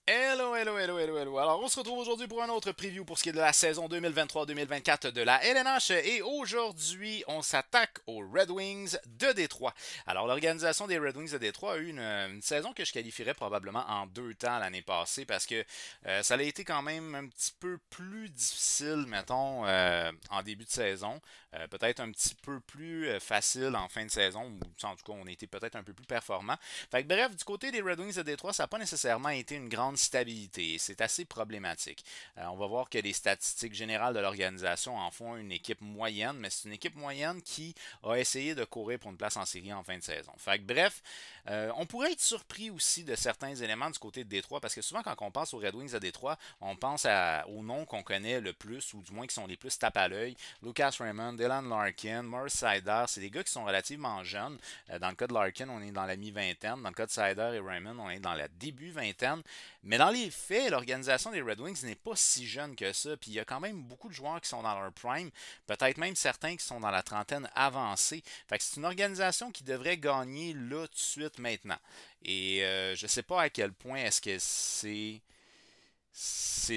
Hello, hello, hello, hello, hello. Alors, on se retrouve aujourd'hui pour un autre preview pour ce qui est de la saison 2023-2024 de la LNH. Et aujourd'hui, on s'attaque aux Red Wings de Détroit. Alors, l'organisation des Red Wings de Détroit a eu une saison que je qualifierais probablement en deux temps l'année passée parce que ça a été quand même un petit peu plus difficile, mettons, en début de saison. Peut-être un petit peu plus facile en fin de saison. Ou en tout cas, on a été peut-être un peu plus performant. Fait que, bref, du côté des Red Wings de Détroit, ça n'a pas nécessairement été une grande stabilité. C'est assez problématique. On va voir que les statistiques générales de l'organisation en font une équipe moyenne, mais c'est une équipe moyenne qui a essayé de courir pour une place en série en fin de saison. Fait que, bref, on pourrait être surpris aussi de certains éléments du côté de Détroit, parce que souvent quand on pense aux Red Wings de Détroit, on pense aux noms qu'on connaît le plus, ou du moins qui sont les plus tape à l'œil. Lucas Raymond, Dylan Larkin, Morris Seider, c'est des gars qui sont relativement jeunes. Dans le cas de Larkin, on est dans la mi-vingtaine. Dans le cas de Seider et Raymond, on est dans la début vingtaine. Mais dans les faits, l'organisation des Red Wings n'est pas si jeune que ça. Puis il y a quand même beaucoup de joueurs qui sont dans leur prime. Peut-être même certains qui sont dans la trentaine avancée. Fait que c'est une organisation qui devrait gagner là tout de suite maintenant. Et je ne sais pas à quel point est-ce que c'est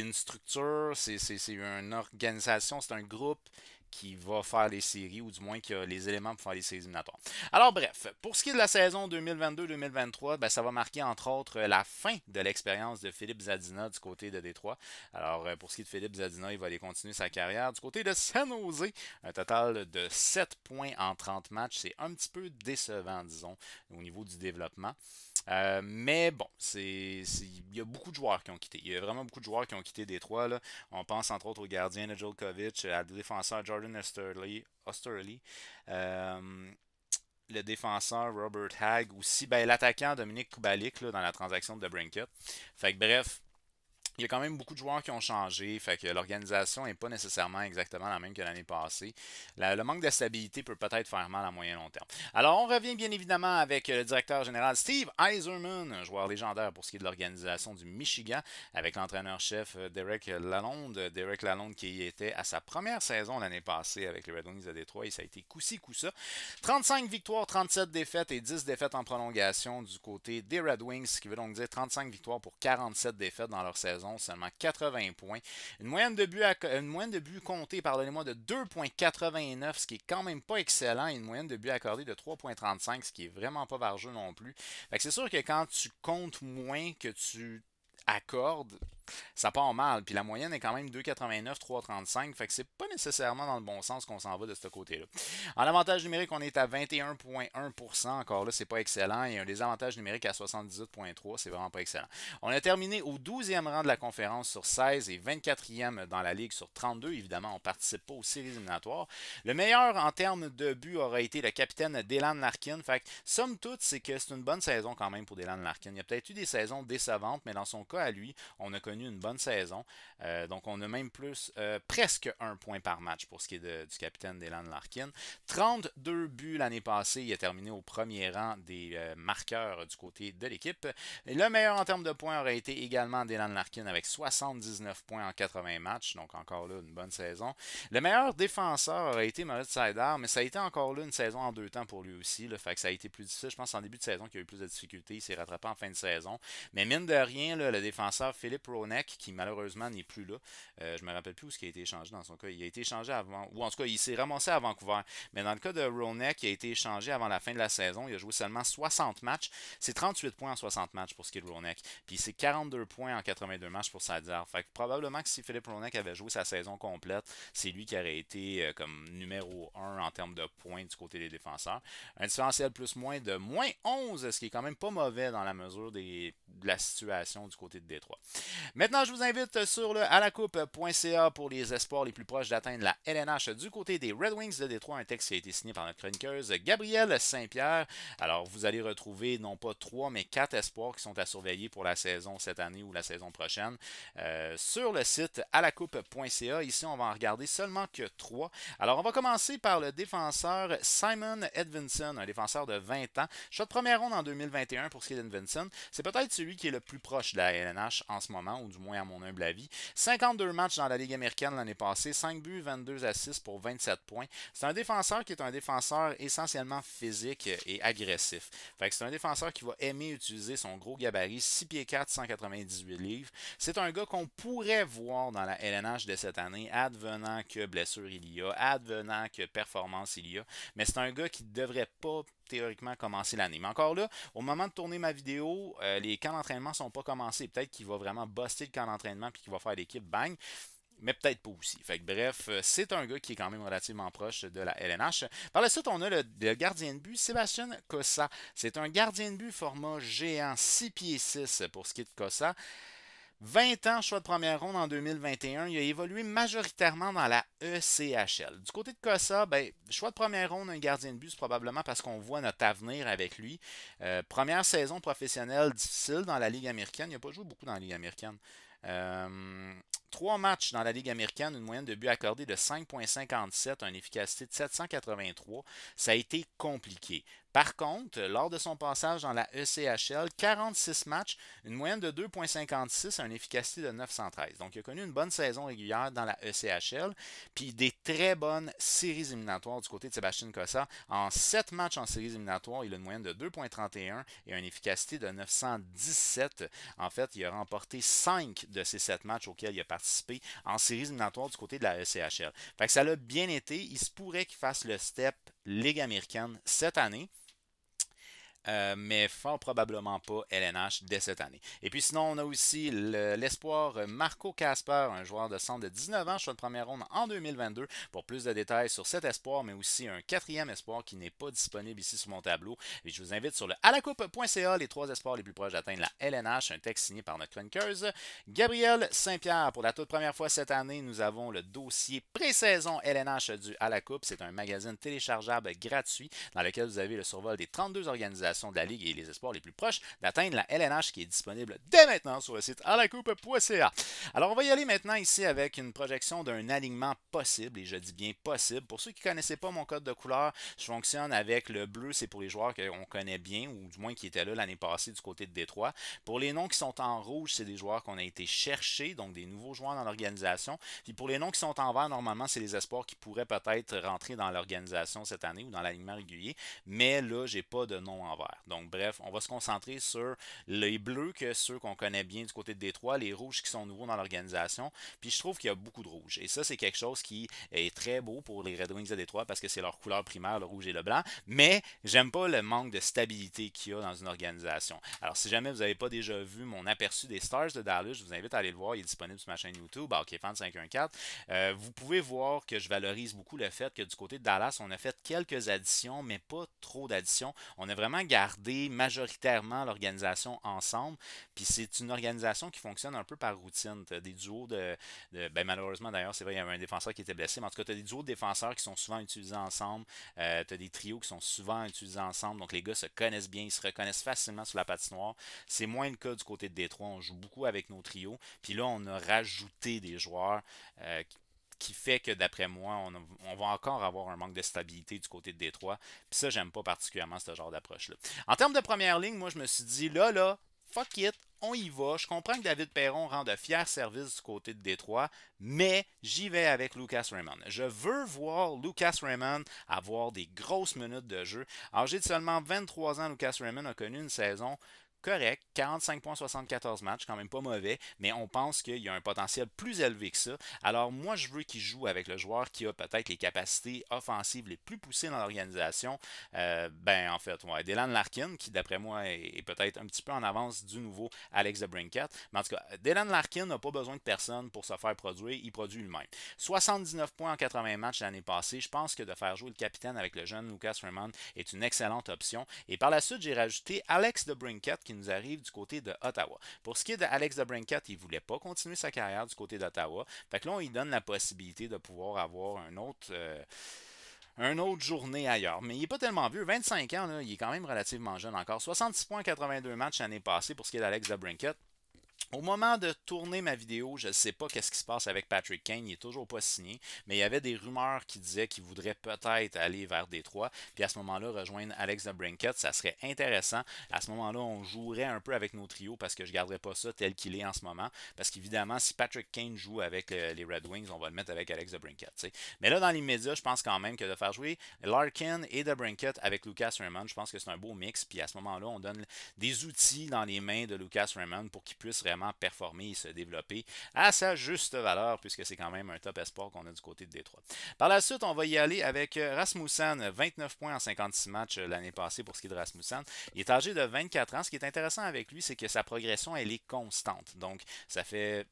une structure, c'est une organisation, c'est un groupe qui va faire les séries, ou du moins qui a les éléments pour faire les séries éliminatoires. Alors bref, pour ce qui est de la saison 2022-2023, ben, ça va marquer entre autres la fin de l'expérience de Philippe Zadina du côté de Détroit. Alors pour ce qui est de Philippe Zadina, il va aller continuer sa carrière. Du côté de San Jose, un total de 7 points en 30 matchs, c'est un petit peu décevant, disons, au niveau du développement. Mais bon, il y a beaucoup de joueurs qui ont quitté. Il y a vraiment beaucoup de joueurs qui ont quitté Détroit. Là. On pense entre autres au gardien Nedeljkovic, à le défenseur Jordan Osterley, le défenseur Robert Hagg, aussi ben, l'attaquant Dominique Kubalik là, dans la transaction de Brinket. Fait que bref, il y a quand même beaucoup de joueurs qui ont changé, fait que l'organisation n'est pas nécessairement exactement la même que l'année passée. Le manque de stabilité peut peut-être faire mal à moyen long terme. Alors, on revient bien évidemment avec le directeur général Steve Yzerman, un joueur légendaire pour ce qui est de l'organisation du Michigan, avec l'entraîneur-chef Derek Lalonde. Derek Lalonde qui était à sa première saison l'année passée avec les Red Wings de Détroit, et ça a été coup-ci, coup-ça. 35 victoires, 37 défaites et 10 défaites en prolongation du côté des Red Wings, ce qui veut donc dire 35 victoires pour 47 défaites dans leur saison, seulement 80 points. Une moyenne de buts comptés, pardonnez-moi, de 2,89, ce qui est quand même pas excellent, et une moyenne de buts accordés de 3,35, ce qui est vraiment pas vargeux non plus. Fait que c'est sûr que quand tu comptes moins que tu accordes, ça part mal. Puis la moyenne est quand même 2,89, 3,35. Fait que c'est pas nécessairement dans le bon sens qu'on s'en va de ce côté-là. En avantage numérique, on est à 21,1%. Encore là, c'est pas excellent. Et un désavantage numérique à 78,3%. C'est vraiment pas excellent. On a terminé au 12e rang de la conférence sur 16 et 24e dans la ligue sur 32. Évidemment, on participe pas aux séries éliminatoires. Le meilleur en termes de buts aura été le capitaine Dylan Larkin. Fait que, somme toute, c'est que c'est une bonne saison quand même pour Dylan Larkin. Il y a peut-être eu des saisons décevantes, mais dans son cas à lui, on a connu une bonne saison. Donc, on a même plus, presque un point par match pour ce qui est du capitaine Dylan Larkin. 32 buts l'année passée. Il a terminé au premier rang des marqueurs du côté de l'équipe. Le meilleur en termes de points aurait été également Dylan Larkin avec 79 points en 80 matchs. Donc, encore là, une bonne saison. Le meilleur défenseur aurait été Moritz Seider, mais ça a été encore là une saison en deux temps pour lui aussi. Là, fait que ça a été plus difficile. Je pense en début de saison qu'il y a eu plus de difficultés. Il s'est rattrapé en fin de saison. Mais mine de rien, là, le défenseur Philippe Ronek, qui malheureusement n'est plus là, je me rappelle plus où il a été échangé dans son cas. Il a été échangé avant, ou en tout cas, il s'est ramassé à Vancouver. Mais dans le cas de Ronek, il a été échangé avant la fin de la saison. Il a joué seulement 60 matchs. C'est 38 points en 60 matchs pour ce qui est de Ronek. Puis c'est 42 points en 82 matchs pour Sadiar. Fait que probablement que si Philippe Ronek avait joué sa saison complète, c'est lui qui aurait été comme numéro 1 en termes de points du côté des défenseurs. Un différentiel plus-moins de moins 11, ce qui est quand même pas mauvais dans la mesure de la situation du côté de Détroit. Maintenant, je vous invite sur le alacoupe.ca pour les espoirs les plus proches d'atteindre la LNH du côté des Red Wings de Détroit, un texte qui a été signé par notre chroniqueuse Gabrielle Saint-Pierre. Alors, vous allez retrouver non pas 3, mais 4 espoirs qui sont à surveiller pour la saison cette année ou la saison prochaine sur le site alacoupe.ca. Ici, on va en regarder seulement que 3. Alors, on va commencer par le défenseur Simon Edvinsson, un défenseur de 20 ans. Choix de première ronde en 2021 pour ce qui est d'Edvinsson. C'est peut-être celui qui est le plus proche de la LNH en ce moment, ou du moins à mon humble avis. 52 matchs dans la Ligue américaine l'année passée, 5 buts, 22 assists pour 27 points. C'est un défenseur qui est un défenseur essentiellement physique et agressif. Fait que c'est un défenseur qui va aimer utiliser son gros gabarit, 6 pieds 4, 198 livres. C'est un gars qu'on pourrait voir dans la LNH de cette année, advenant que blessure il y a, advenant que performance il y a. Mais c'est un gars qui ne devrait pas théoriquement commencer l'année. Mais encore là, au moment de tourner ma vidéo, les camps d'entraînement ne sont pas commencés. Peut-être qu'il va vraiment buster le camp d'entraînement puis qu'il va faire l'équipe bang. Mais peut-être pas aussi. Fait que, bref, c'est un gars qui est quand même relativement proche de la LNH. Par la suite, on a le gardien de but, Sébastien Cossa. C'est un gardien de but format géant, 6 pieds 6 pour ce qui est de Cossa. 20 ans, choix de première ronde en 2021. Il a évolué majoritairement dans la ECHL. Du côté de Cossa, ben, choix de première ronde, un gardien de but, c'est probablement parce qu'on voit notre avenir avec lui. Première saison professionnelle difficile dans la Ligue américaine. Il n'a pas joué beaucoup dans la Ligue américaine. 3 matchs dans la Ligue américaine, une moyenne de buts accordés de 5,57, une efficacité de 783. Ça a été compliqué. Par contre, lors de son passage dans la ECHL, 46 matchs, une moyenne de 2,56, une efficacité de 913. Donc, il a connu une bonne saison régulière dans la ECHL, puis des très bonnes séries éliminatoires du côté de Sébastien Cossa. En 7 matchs en séries éliminatoires, il a une moyenne de 2,31 et une efficacité de 917. En fait, il a remporté 5 de ces 7 matchs auxquels il a participé en séries éliminatoires du côté de la ECHL. Fait que ça l'a bien été. Il se pourrait qu'il fasse le step Ligue américaine cette année. Mais fort probablement pas LNH dès cette année. Et puis sinon, on a aussi l'espoir Marco Casper, un joueur de centre de 19 ans, choix de première ronde en 2022. Pour plus de détails sur cet espoir, mais aussi un quatrième espoir qui n'est pas disponible ici sur mon tableau. Et je vous invite sur le alacoupe.ca, les 3 espoirs les plus proches d'atteindre la LNH, un texte signé par notre chroniqueuse Gabrielle Saint-Pierre. Pour la toute première fois cette année, nous avons le dossier pré-saison LNH du À la Coupe. C'est un magazine téléchargeable gratuit dans lequel vous avez le survol des 32 organisations de la Ligue et les espoirs les plus proches d'atteindre la LNH qui est disponible dès maintenant sur le site alacoupe.ca. Alors on va y aller maintenant ici avec une projection d'un alignement possible, et je dis bien possible. Pour ceux qui ne connaissaient pas mon code de couleur, je fonctionne avec le bleu, c'est pour les joueurs qu'on connaît bien, ou du moins qui étaient là l'année passée du côté de Détroit. Pour les noms qui sont en rouge, c'est des joueurs qu'on a été chercher, donc des nouveaux joueurs dans l'organisation. Puis pour les noms qui sont en vert, normalement, c'est les espoirs qui pourraient peut-être rentrer dans l'organisation cette année ou dans l'alignement régulier. Mais là, j'ai pas de nom en vert. Donc bref, on va se concentrer sur les bleus que ceux qu'on connaît bien du côté de Détroit, les rouges qui sont nouveaux dans l'organisation. Puis je trouve qu'il y a beaucoup de rouges. Et ça, c'est quelque chose qui est très beau pour les Red Wings de Détroit parce que c'est leur couleur primaire, le rouge et le blanc. Mais j'aime pas le manque de stabilité qu'il y a dans une organisation. Alors si jamais vous n'avez pas déjà vu mon aperçu des Stars de Dallas, je vous invite à aller le voir. Il est disponible sur ma chaîne YouTube, HockeyFan514. Vous pouvez voir que je valorise beaucoup le fait que du côté de Dallas, on a fait quelques additions, mais pas trop d'additions. On a vraiment gardé majoritairement l'organisation ensemble. Puis c'est une organisation qui fonctionne un peu par routine. Tu as des duos ben malheureusement d'ailleurs, c'est vrai, il y avait un défenseur qui était blessé, mais en tout cas, tu as des duos de défenseurs qui sont souvent utilisés ensemble. Tu as des trios qui sont souvent utilisés ensemble. Donc les gars se connaissent bien, ils se reconnaissent facilement sur la patinoire. C'est moins le cas du côté de Détroit. On joue beaucoup avec nos trios. Puis là, on a rajouté des joueurs qui fait que d'après moi, on va encore avoir un manque de stabilité du côté de Détroit. Puis ça, j'aime pas particulièrement ce genre d'approche-là. En termes de première ligne, moi, je me suis dit, là, fuck it, on y va. Je comprends que David Perron rend de fiers services du côté de Détroit, mais j'y vais avec Lucas Raymond. Je veux voir Lucas Raymond avoir des grosses minutes de jeu. Âgé de seulement 23 ans, Lucas Raymond a connu une saison correct, 45 points, 74 matchs, quand même pas mauvais, mais on pense qu'il y a un potentiel plus élevé que ça. Alors moi, je veux qu'il joue avec le joueur qui a peut-être les capacités offensives les plus poussées dans l'organisation. Ben en fait, ouais, Dylan Larkin, qui d'après moi est peut-être un petit peu en avance du nouveau Alex DeBrincat. Mais en tout cas, Dylan Larkin n'a pas besoin de personne pour se faire produire, il produit lui-même. 79 points en 80 matchs l'année passée. Je pense que de faire jouer le capitaine avec le jeune Lucas Raymond est une excellente option. Et par la suite, j'ai rajouté Alex DeBrincat qui nous arrive du côté de Ottawa. Pour ce qui est d'Alex DeBrincat, il ne voulait pas continuer sa carrière du côté d'Ottawa. Fait que là, on lui donne la possibilité de pouvoir avoir un autre journée ailleurs. Mais il n'est pas tellement vieux. 25 ans, là, il est quand même relativement jeune encore. 66 points en 82 matchs l'année passée pour ce qui est d'Alex DeBrincat. Au moment de tourner ma vidéo, je ne sais pas qu'est-ce qui se passe avec Patrick Kane, il n'est toujours pas signé, mais il y avait des rumeurs qui disaient qu'il voudrait peut-être aller vers Détroit, puis à ce moment-là rejoindre Alex DeBrincat, ça serait intéressant. À ce moment-là, on jouerait un peu avec nos trios parce que je ne garderais pas ça tel qu'il est en ce moment, parce qu'évidemment, si Patrick Kane joue avec les Red Wings, on va le mettre avec Alex DeBrincat. T'sais. Mais là, dans l'immédiat, je pense quand même que de faire jouer Larkin et DeBrincat avec Lucas Raymond, je pense que c'est un beau mix, puis à ce moment-là, on donne des outils dans les mains de Lucas Raymond pour qu'il puisse vraiment performer et se développer à sa juste valeur, puisque c'est quand même un top espoir qu'on a du côté de Détroit. Par la suite, on va y aller avec Rasmussen, 29 points en 56 matchs l'année passée pour ce qui est de Rasmussen. Il est âgé de 24 ans. Ce qui est intéressant avec lui, c'est que sa progression, elle est constante. Donc, ça fait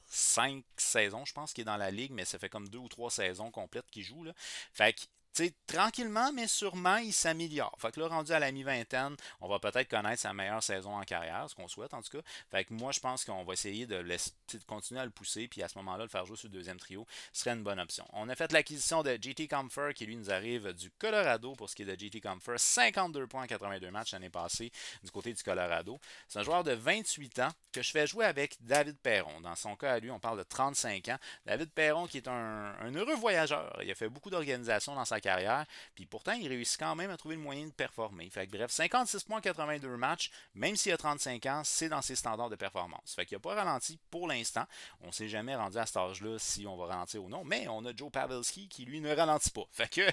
5 saisons, je pense, qu'il est dans la ligue, mais ça fait comme 2 ou 3 saisons complètes qu'il joue. Là. Fait que t'sais, tranquillement, mais sûrement, il s'améliore. Fait que là, rendu à la mi-vingtaine, on va peut-être connaître sa meilleure saison en carrière, ce qu'on souhaite en tout cas. Fait que moi, je pense qu'on va essayer de continuer à le pousser, puis à ce moment-là, le faire jouer sur le deuxième trio serait une bonne option. On a fait l'acquisition de JT Compher, qui lui nous arrive du Colorado pour ce qui est de JT Compher. 52 points en 82 matchs l'année passée du côté du Colorado. C'est un joueur de 28 ans que je fais jouer avec David Perron. Dans son cas, à lui, on parle de 35 ans. David Perron, qui est un heureux voyageur. Il a fait beaucoup d'organisations dans sa carrière, puis pourtant, il réussit quand même à trouver le moyen de performer. Fait que, bref, 56 points en 82 matchs, même s'il a 35 ans, c'est dans ses standards de performance. Fait qu'il n'a pas ralenti pour l'instant. On ne s'est jamais rendu à cet âge-là si on va ralentir ou non, mais on a Joe Pavelski qui, lui, ne ralentit pas. Fait que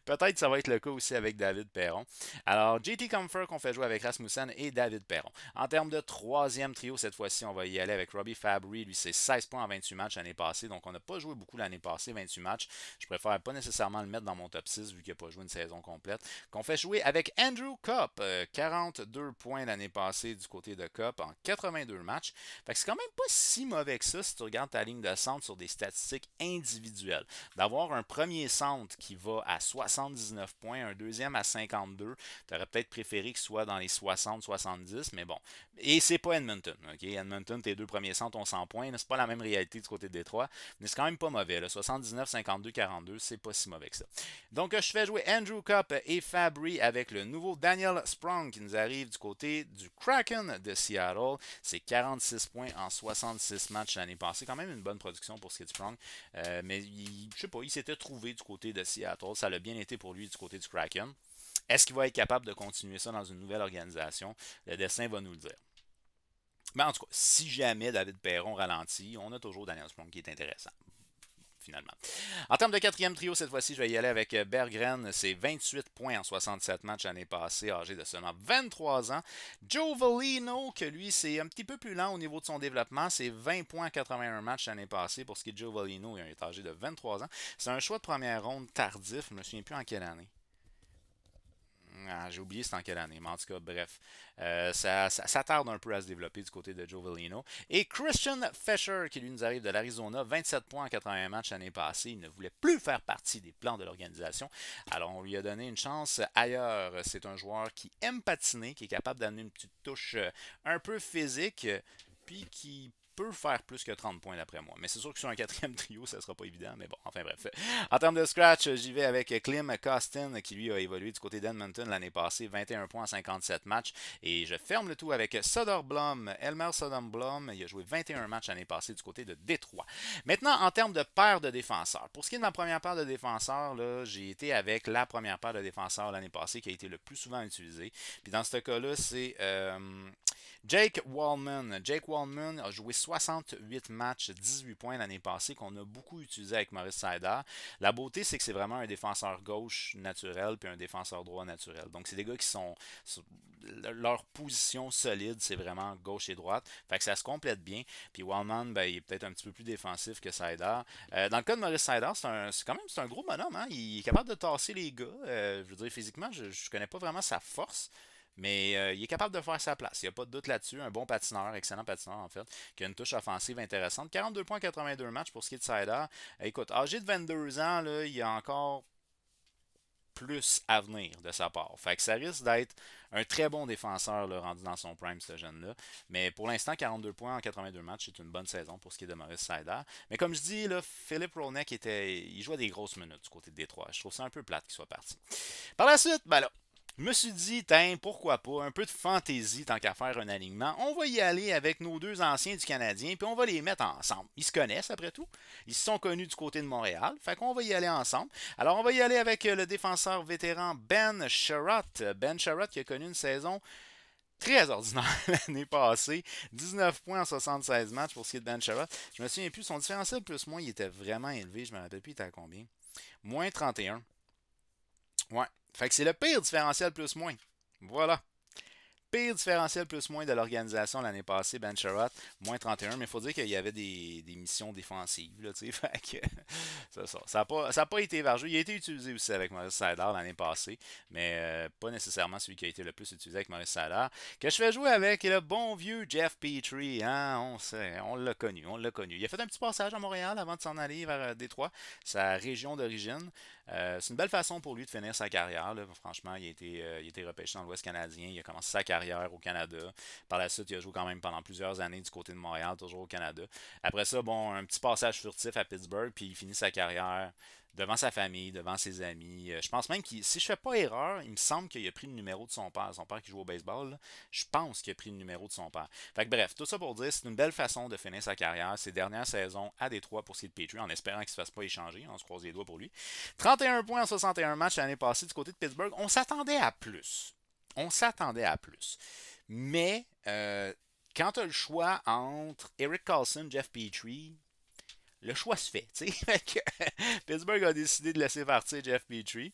peut-être ça va être le cas aussi avec David Perron. Alors, JT Comfort qu'on fait jouer avec Rasmussen et David Perron. En termes de troisième trio, cette fois-ci, on va y aller avec Robbie Fabry. Lui, c'est 16 points en 28 matchs l'année passée, donc on n'a pas joué beaucoup l'année passée, 28 matchs. Je préfère pas nécessairement le mettre dans mon top 6 vu qu'il n'a pas joué une saison complète. Qu'on fait jouer avec Andrew Copp, 42 points l'année passée du côté de Copp en 82 matchs. Fait que c'est quand même pas si mauvais que ça si tu regardes ta ligne de centre sur des statistiques individuelles. D'avoir un premier centre qui va à 79 points, un deuxième à 52, tu aurais peut-être préféré qu'il soit dans les 60-70, mais bon. Et c'est pas Edmonton. Okay? Edmonton, tes deux premiers centres ont 100 points. C'est pas la même réalité du côté de Détroit, mais c'est quand même pas mauvais. Là. 79, 52, 42, c'est pas si mauvais que ça. Donc, je fais jouer Andrew Copp et Fabry avec le nouveau Daniel Sprong qui nous arrive du côté du Kraken de Seattle. C'est 46 points en 66 matchs l'année passée. Quand même une bonne production pour ce qui est de Sprong. Mais je sais pas, il s'était trouvé du côté de Seattle. Ça l'a bien été pour lui du côté du Kraken. Est-ce qu'il va être capable de continuer ça dans une nouvelle organisation? Le destin va nous le dire. Mais en tout cas, si jamais David Perron ralentit, on a toujours Daniel Sprong qui est intéressant. Finalement. En termes de quatrième trio, cette fois-ci, je vais y aller avec Berggren. C'est 28 points en 67 matchs l'année passée, âgé de seulement 23 ans. Joe Veleno, que lui, c'est un petit peu plus lent au niveau de son développement. C'est 20 points en 81 matchs l'année passée. Pour ce qui est de Joe Veleno, il est âgé de 23 ans. C'est un choix de première ronde tardif. Je ne me souviens plus en quelle année. Ah, j'ai oublié c'est en quelle année, mais en tout cas, bref. Ça tarde un peu à se développer du côté de Joe Veleno. Et Christian Fischer, qui lui nous arrive de l'Arizona, 27 points en 81 matchs l'année passée. Il ne voulait plus faire partie des plans de l'organisation. Alors, on lui a donné une chance ailleurs. C'est un joueur qui aime patiner, qui est capable d'amener une petite touche un peu physique, puis qui peut faire plus que 30 points d'après moi. Mais c'est sûr que sur un quatrième trio, ça sera pas évident. Mais bon, enfin bref. En termes de scratch, j'y vais avec Klim Kostin, qui lui a évolué du côté d'Edmonton l'année passée, 21 points en 57 matchs. Et je ferme le tout avec Soderblom, Elmer Soderblom. Il a joué 21 matchs l'année passée du côté de Détroit. Maintenant, en termes de paire de défenseurs. Pour ce qui est de ma première paire de défenseurs, là, j'ai été avec la première paire de défenseurs l'année passée qui a été le plus souvent utilisée. Puis dans ce cas-là, c'est Jake Wallman. Jake Wallman a joué 68 matchs, 18 points l'année passée, qu'on a beaucoup utilisé avec Maurice Seider. La beauté, c'est que c'est vraiment un défenseur gauche naturel puis un défenseur droit naturel. Donc, c'est des gars qui sont... Leur position solide, c'est vraiment gauche et droite. Fait que ça se complète bien. Puis Wallman, ben, il est peut-être un petit peu plus défensif que Seider. Dans le cas de Maurice Seider, c'est quand même un gros bonhomme. Hein? Il est capable de tasser les gars. Je veux dire, physiquement, je ne connais pas vraiment sa force. Mais il est capable de faire sa place. Il n'y a pas de doute là-dessus. Un bon patineur, excellent patineur en fait, qui a une touche offensive intéressante. 42 points 82 matchs pour ce qui est de Sider. Écoute, âgé de 22 ans, là, il y a encore plus à venir de sa part. Fait que ça risque d'être un très bon défenseur là, rendu dans son prime, ce jeune-là. Mais pour l'instant, 42 points en 82 matchs, c'est une bonne saison pour ce qui est de Maurice Seider. Mais comme je dis, là, Philippe Rollneck il jouait des grosses minutes du côté de Détroit. Je trouve ça un peu plate qu'il soit parti. Par la suite, ben là, Je me suis dit, tiens, pourquoi pas, un peu de fantaisie tant qu'à faire un alignement. On va y aller avec nos deux anciens du Canadien, puis on va les mettre ensemble. Ils se connaissent après tout. Ils se sont connus du côté de Montréal, fait qu'on va y aller ensemble. Alors, on va y aller avec le défenseur vétéran Ben Sherratt. Ben Sherratt qui a connu une saison très ordinaire l'année passée. 19 points en 76 matchs pour ce qui est de Ben Sherratt. Je me souviens plus, son différentiel plus-moins, il était vraiment élevé. Je me rappelle plus, il était à combien? Moins 31. Ouais. Fait que c'est le pire différentiel plus-moins. Voilà. Pire différentiel plus-moins de l'organisation l'année passée, Ben Sherratt, moins 31, mais il faut dire qu'il y avait des missions défensives. Là, fait que, ça n'a pas été évargé. Il a été utilisé aussi avec Maurice Sider l'année passée, mais pas nécessairement celui qui a été le plus utilisé avec Maurice Sider. Que je fais jouer avec le bon vieux Jeff Petrie. Hein, on sait, on l'a connu, on l'a connu. Il a fait un petit passage à Montréal avant de s'en aller vers Détroit, sa région d'origine. C'est une belle façon pour lui de finir sa carrière. Là. Franchement, il a été repêché dans l'Ouest canadien. Il a commencé sa carrière au Canada. Par la suite, il a joué quand même pendant plusieurs années du côté de Montréal, toujours au Canada. Après ça, bon, un petit passage furtif à Pittsburgh, puis il finit sa carrière devant sa famille, devant ses amis. Je pense même que, si je fais pas erreur, il me semble qu'il a pris le numéro de son père. Son père qui joue au baseball, là, je pense qu'il a pris le numéro de son père. Fait que bref, tout ça pour dire, c'est une belle façon de finir sa carrière, ses dernières saisons à Détroit pour ce qui est de Petrie, en espérant qu'il ne se fasse pas échanger. On se croise les doigts pour lui. 31 points en 61 matchs l'année passée du côté de Pittsburgh. On s'attendait à plus. On s'attendait à plus. Mais quand tu as le choix entre Eric Carlson, Jeff Petrie, le choix se fait. Pittsburgh a décidé de laisser partir Jeff Petrie.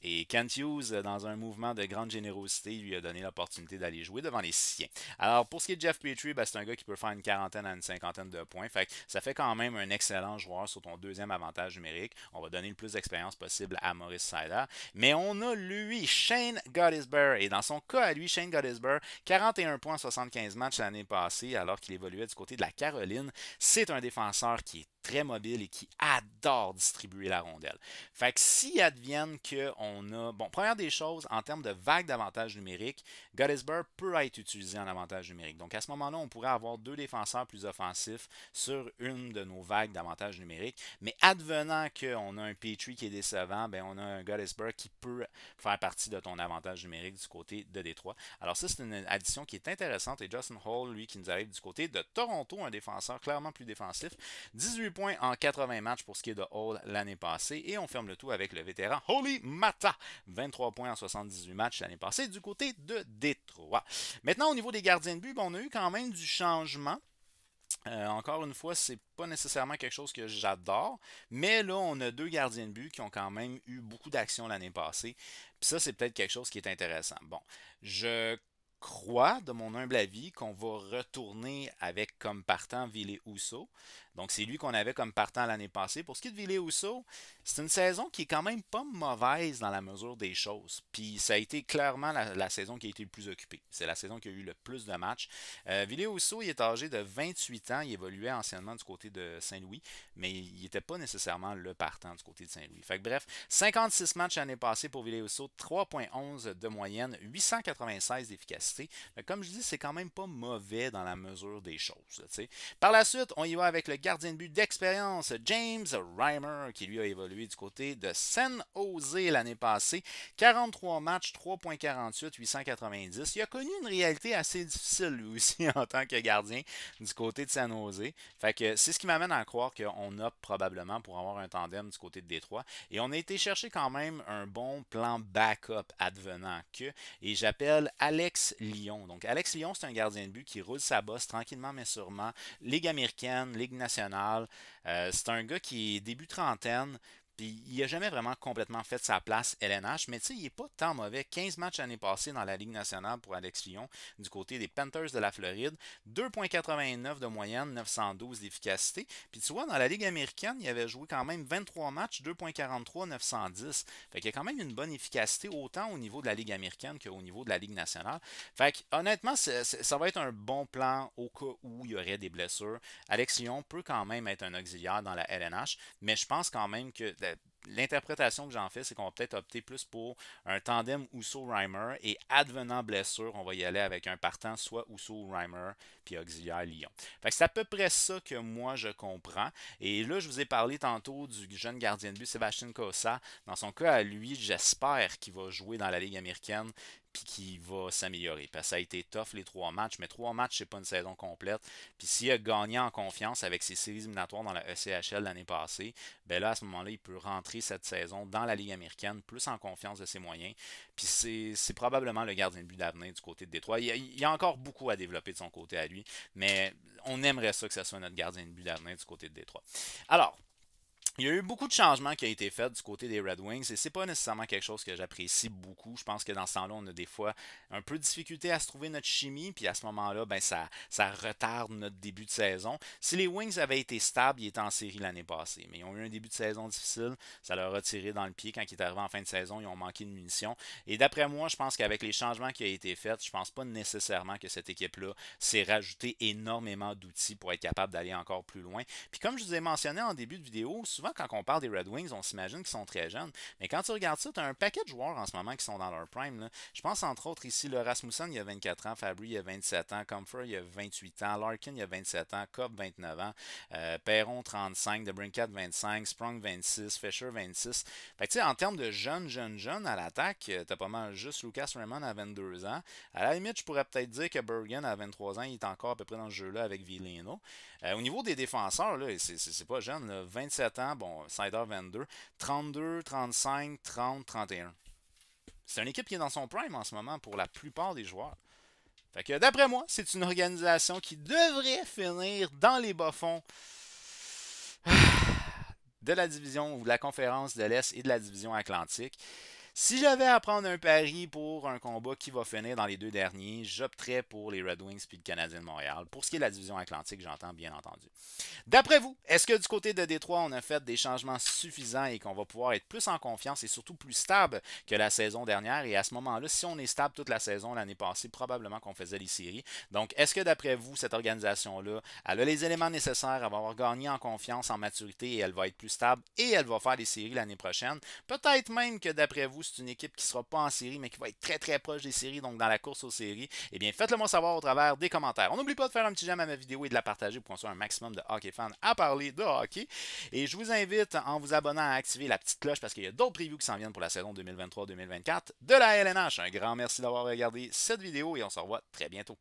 Et Kent Hughes, dans un mouvement de grande générosité, lui a donné l'opportunité d'aller jouer devant les siens. Alors, pour ce qui est de Jeff Petrie, ben, c'est un gars qui peut faire une quarantaine à une cinquantaine de points. Fait que ça fait quand même un excellent joueur sur ton deuxième avantage numérique. On va donner le plus d'expérience possible à Maurice Sider. Mais on a lui, Shane Gottisbehere. Et dans son cas à lui, Shane Gottisbehere, 41 points en 75 matchs l'année passée, alors qu'il évoluait du côté de la Caroline. C'est un défenseur qui est très mobile et qui adore distribuer la rondelle. Fait que s'il advienne qu'on a... Bon, première des choses, en termes de vague d'avantages numériques, Gottisbehere peut être utilisé en avantage numérique. Donc à ce moment-là, on pourrait avoir deux défenseurs plus offensifs sur une de nos vagues d'avantages numériques. Mais advenant qu'on a un Petrie qui est décevant, ben on a un Gottisbehere qui peut faire partie de ton avantage numérique du côté de Détroit. Alors ça, c'est une addition qui est intéressante. Et Justin Hall, lui, qui nous arrive du côté de Toronto, un défenseur clairement plus défensif. 18 points en 80 matchs pour ce qui est de Hall l'année passée. Et on ferme le tout avec le vétéran Holy Mata. 23 points en 78 matchs l'année passée du côté de Détroit. Maintenant, au niveau des gardiens de but, on a eu quand même du changement. Encore une fois, c'est pas nécessairement quelque chose que j'adore, mais là, on a deux gardiens de but qui ont quand même eu beaucoup d'actions l'année passée. Puis ça, c'est peut-être quelque chose qui est intéressant. Bon, je crois, de mon humble avis, qu'on va retourner avec comme partant Ville Husso. Donc, c'est lui qu'on avait comme partant l'année passée. Pour ce qui est de Ville Husso, c'est une saison qui est quand même pas mauvaise dans la mesure des choses. Puis, ça a été clairement la saison qui a été le plus occupée. C'est la saison qui a eu le plus de matchs. Ville Husso, il est âgé de 28 ans. Il évoluait anciennement du côté de Saint-Louis, mais il n'était pas nécessairement le partant du côté de Saint-Louis. Fait que bref, 56 matchs l'année passée pour Ville Husso, 3,11 de moyenne, 896 d'efficacité. Comme je dis, c'est quand même pas mauvais dans la mesure des choses. T'sais. Par la suite, on y va avec le gardien de but d'expérience, James Reimer, qui lui a évolué du côté de San Jose l'année passée. 43 matchs, 3,48, 890. Il a connu une réalité assez difficile lui aussi en tant que gardien du côté de San Jose. Fait que c'est ce qui m'amène à croire qu'on opte probablement pour avoir un tandem du côté de Détroit. Et on a été chercher quand même un bon plan backup advenant que. Et j'appelle Alex Lyon. Donc Alex Lyon, c'est un gardien de but qui roule sa bosse tranquillement mais sûrement. Ligue américaine, Ligue nationale. C'est un gars qui est début trentaine. Puis il n'a jamais vraiment complètement fait sa place LNH, mais tu sais, il n'est pas tant mauvais. 15 matchs l'année passée dans la Ligue nationale pour Alex Lyon du côté des Panthers de la Floride. 2,89 de moyenne, 912 d'efficacité. Puis tu vois, dans la Ligue américaine, il avait joué quand même 23 matchs, 2,43, 910. Fait qu'il y a quand même une bonne efficacité autant au niveau de la Ligue américaine qu'au niveau de la Ligue nationale. Fait que honnêtement, ça va être un bon plan au cas où il y aurait des blessures. Alex Lyon peut quand même être un auxiliaire dans la LNH, mais je pense quand même que l'interprétation que j'en fais, c'est qu'on va peut-être opter plus pour un tandem Uso-Reimer et advenant blessure, on va y aller avec un partant soit Uso-Reimer puis auxiliaire Lyon. Fait que c'est à peu près ça que moi je comprends. Et là, je vous ai parlé tantôt du jeune gardien de but Sébastien Cossa. Dans son cas, à lui, j'espère qu'il va jouer dans la Ligue américaine puis qu'il va s'améliorer. Parce que ça a été tough les 3 matchs, mais 3 matchs, c'est pas une saison complète. Puis s'il a gagné en confiance avec ses séries éliminatoires dans la ECHL l'année passée, ben là, à ce moment-là, il peut rentrer cette saison dans la Ligue américaine, plus en confiance de ses moyens. Puis c'est probablement le gardien de but d'avenir du côté de Détroit. Il y a encore beaucoup à développer de son côté à lui, mais on aimerait ça que ce soit notre gardien de but d'avenir du côté de Détroit. Alors, il y a eu beaucoup de changements qui ont été faits du côté des Red Wings et c'est pas nécessairement quelque chose que j'apprécie beaucoup. Je pense que dans ce temps-là, on a des fois un peu de difficulté à se trouver notre chimie, puis à ce moment-là, ben ça retarde notre début de saison. Si les Wings avaient été stables, ils étaient en série l'année passée, mais ils ont eu un début de saison difficile, ça leur a tiré dans le pied quand ils étaient arrivés en fin de saison, ils ont manqué de munitions. Et d'après moi, je pense qu'avec les changements qui ont été faits, je pense pas nécessairement que cette équipe-là s'est rajouté énormément d'outils pour être capable d'aller encore plus loin. Puis comme je vous ai mentionné en début de vidéo, souvent quand on parle des Red Wings, on s'imagine qu'ils sont très jeunes. Mais quand tu regardes ça, tu as un paquet de joueurs en ce moment qui sont dans leur prime. Là. Je pense entre autres ici, le Rasmussen, il y a 24 ans, Fabry, il y a 27 ans, Comfort, il y a 28 ans, Larkin, il y a 27 ans, Cobb, 29 ans, Perron, 35, DeBrincat, 25, Sprung, 26, Fisher, 26. Fait que tu sais, en termes de jeunes à l'attaque, t'as pas mal juste Lucas Raymond à 22 ans. À la limite, je pourrais peut-être dire que Bergen à 23 ans, il est encore à peu près dans ce jeu-là avec Vileno. Au niveau des défenseurs, là, c'est pas jeune, là, 27 ans, bon, Sider 22, 32, 35, 30, 31. C'est une équipe qui est dans son prime en ce moment pour la plupart des joueurs. Fait que d'après moi, c'est une organisation qui devrait finir dans les bas-fonds de la division ou de la conférence de l'Est et de la division Atlantique. Si j'avais à prendre un pari pour un combat qui va finir dans les deux derniers, j'opterais pour les Red Wings puis le Canadien de Montréal. Pour ce qui est de la division Atlantique, j'entends bien entendu. D'après vous, est-ce que du côté de Détroit, on a fait des changements suffisants et qu'on va pouvoir être plus en confiance et surtout plus stable que la saison dernière? Et à ce moment-là, si on est stable toute la saison l'année passée, probablement qu'on faisait les séries. Donc, est-ce que d'après vous, cette organisation-là, elle a les éléments nécessaires à avoir gagné en confiance, en maturité et elle va être plus stable et elle va faire les séries l'année prochaine? Peut-être même que d'après vous, c'est une équipe qui ne sera pas en série, mais qui va être très très proche des séries, donc dans la course aux séries, eh bien faites-le moi savoir au travers des commentaires. On n'oublie pas de faire un petit j'aime à ma vidéo et de la partager pour qu'on soit un maximum de hockey fans à parler de hockey. Et je vous invite, en vous abonnant, à activer la petite cloche parce qu'il y a d'autres previews qui s'en viennent pour la saison 2023-2024 de la LNH. Un grand merci d'avoir regardé cette vidéo et on se revoit très bientôt.